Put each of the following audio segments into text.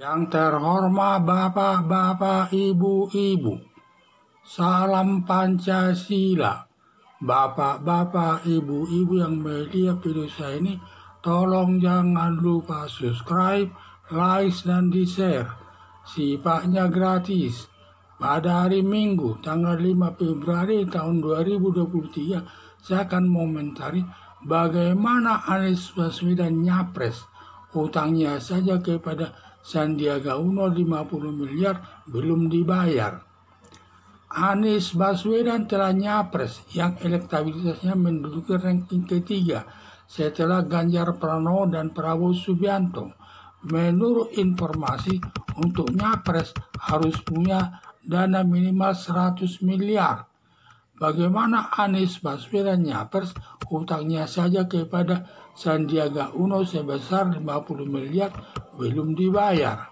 Yang terhormat Bapak-bapak, Ibu-ibu, salam Pancasila. Bapak-bapak, Ibu-ibu yang melihat video saya ini, tolong jangan lupa subscribe, like, dan di-share. Sifatnya gratis. Pada hari Minggu, tanggal 5 Februari tahun 2023, saya akan mengomentari bagaimana Anies Baswedan nyapres. Utangnya saja kepada Sandiaga Uno 50 miliar belum dibayar. Anies Baswedan telah nyapres yang elektabilitasnya menduduki ranking ketiga setelah Ganjar Pranowo dan Prabowo Subianto. Menurut informasi, untuk nyapres harus punya dana minimal 100 miliar. Bagaimana Anies Baswedan nyapres? Utangnya saja kepada Sandiaga Uno sebesar 50 miliar belum dibayar.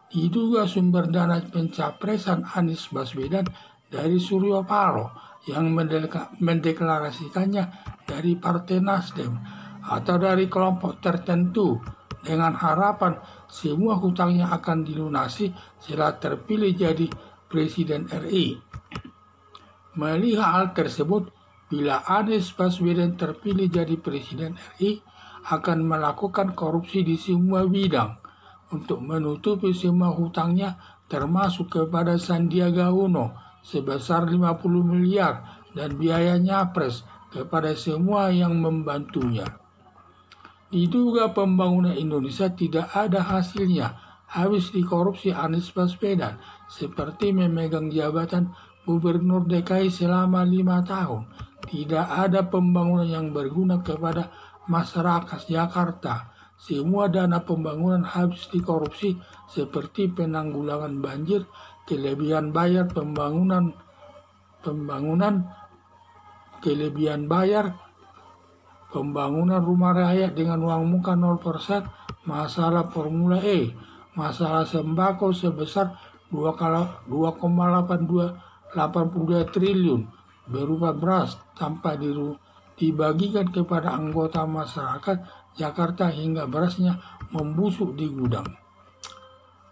Diduga sumber dana pencapresan Anies Baswedan dari Suryo Paloh yang mendeklarasikannya dari Partai Nasdem atau dari kelompok tertentu dengan harapan semua hutangnya akan dilunasi setelah terpilih jadi Presiden RI. Melihat hal tersebut, bila Anies Baswedan terpilih jadi Presiden RI, akan melakukan korupsi di semua bidang untuk menutupi semua hutangnya termasuk kepada Sandiaga Uno sebesar 50 miliar dan biaya nyapres kepada semua yang membantunya. Diduga pembangunan Indonesia tidak ada hasilnya, habis dikorupsi Anies Baswedan seperti memegang jabatan Gubernur DKI selama 5 tahun. Tidak ada pembangunan yang berguna kepada masyarakat Jakarta. Semua dana pembangunan habis dikorupsi seperti penanggulangan banjir, kelebihan bayar pembangunan rumah rakyat dengan uang muka 0%, masalah Formula E, masalah sembako sebesar 2,82 triliun berupa beras tanpa dibagikan kepada anggota masyarakat Jakarta hingga berasnya membusuk di gudang.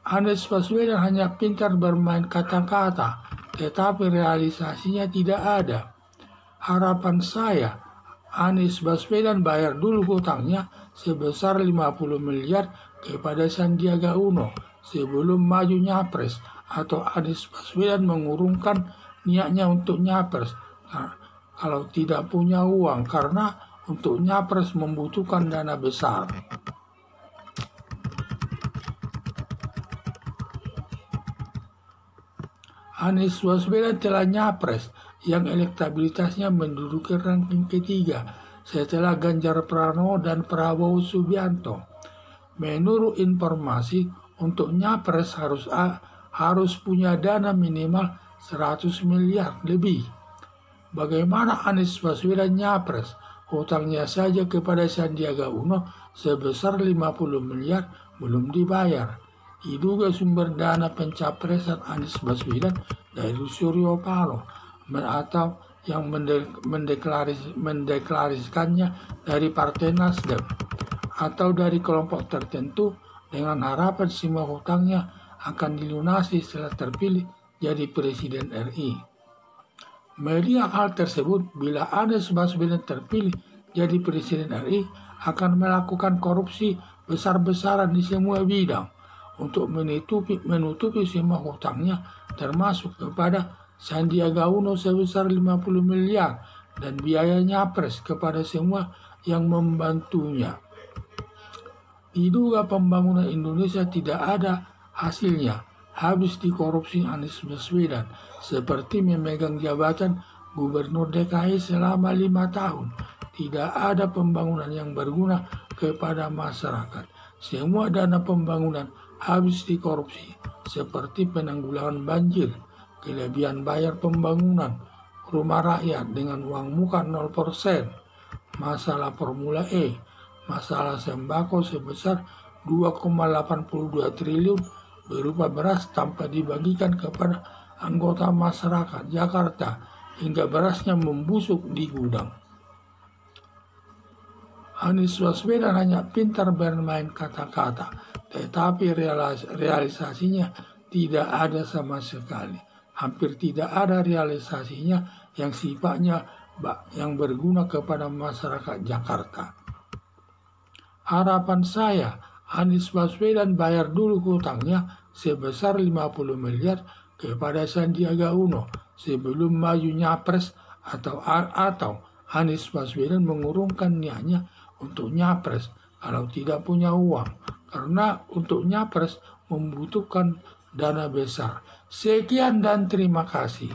Anies Baswedan hanya pintar bermain kata-kata, tetapi realisasinya tidak ada. Harapan saya, Anies Baswedan bayar dulu hutangnya sebesar 50 miliar kepada Sandiaga Uno sebelum maju nyapres, atau Anies Baswedan mengurungkan niatnya untuk nyapres kalau tidak punya uang, karena untuk nyapres membutuhkan dana besar. Anies Baswedan telah nyapres yang elektabilitasnya menduduki ranking ketiga setelah Ganjar Pranowo dan Prabowo Subianto. Menurut informasi, untuk nyapres harus punya dana minimal 100 miliar lebih. Bagaimana Anies Baswedan nyapres? Hutangnya saja kepada Sandiaga Uno sebesar 50 miliar belum dibayar. Diduga sumber dana pencapresan Anies Baswedan dari Suryo Paloh atau yang mendeklarasikannya dari Partai Nasdem atau dari kelompok tertentu dengan harapan semua hutangnya akan dilunasi setelah terpilih jadi Presiden RI. Melihat hal tersebut, bila Anies Baswedan terpilih jadi Presiden RI, akan melakukan korupsi besar-besaran di semua bidang untuk menutupi semua hutangnya termasuk kepada Sandiaga Uno sebesar 50 miliar dan biaya nyapres kepada semua yang membantunya. Diduga pembangunan Indonesia tidak ada hasilnya, habis dikorupsi Anies Baswedan seperti memegang jabatan Gubernur DKI selama 5 tahun. Tidak ada pembangunan yang berguna kepada masyarakat. Semua dana pembangunan habis dikorupsi seperti penanggulangan banjir, kelebihan bayar pembangunan rumah rakyat dengan uang muka 0%, masalah Formula E, masalah sembako sebesar 2,82 triliun berupa beras tanpa dibagikan kepada anggota masyarakat Jakarta hingga berasnya membusuk di gudang. Anies Baswedan hanya pintar bermain kata-kata, tetapi realisasinya tidak ada sama sekali. Hampir tidak ada realisasinya yang sifatnya yang berguna kepada masyarakat Jakarta. Harapan saya, Anies Baswedan bayar dulu hutangnya sebesar 50 miliar kepada Sandiaga Uno sebelum maju nyapres, atau Anies Baswedan mengurungkan niatnya untuk nyapres kalau tidak punya uang, karena untuk nyapres membutuhkan dana besar. Sekian dan terima kasih.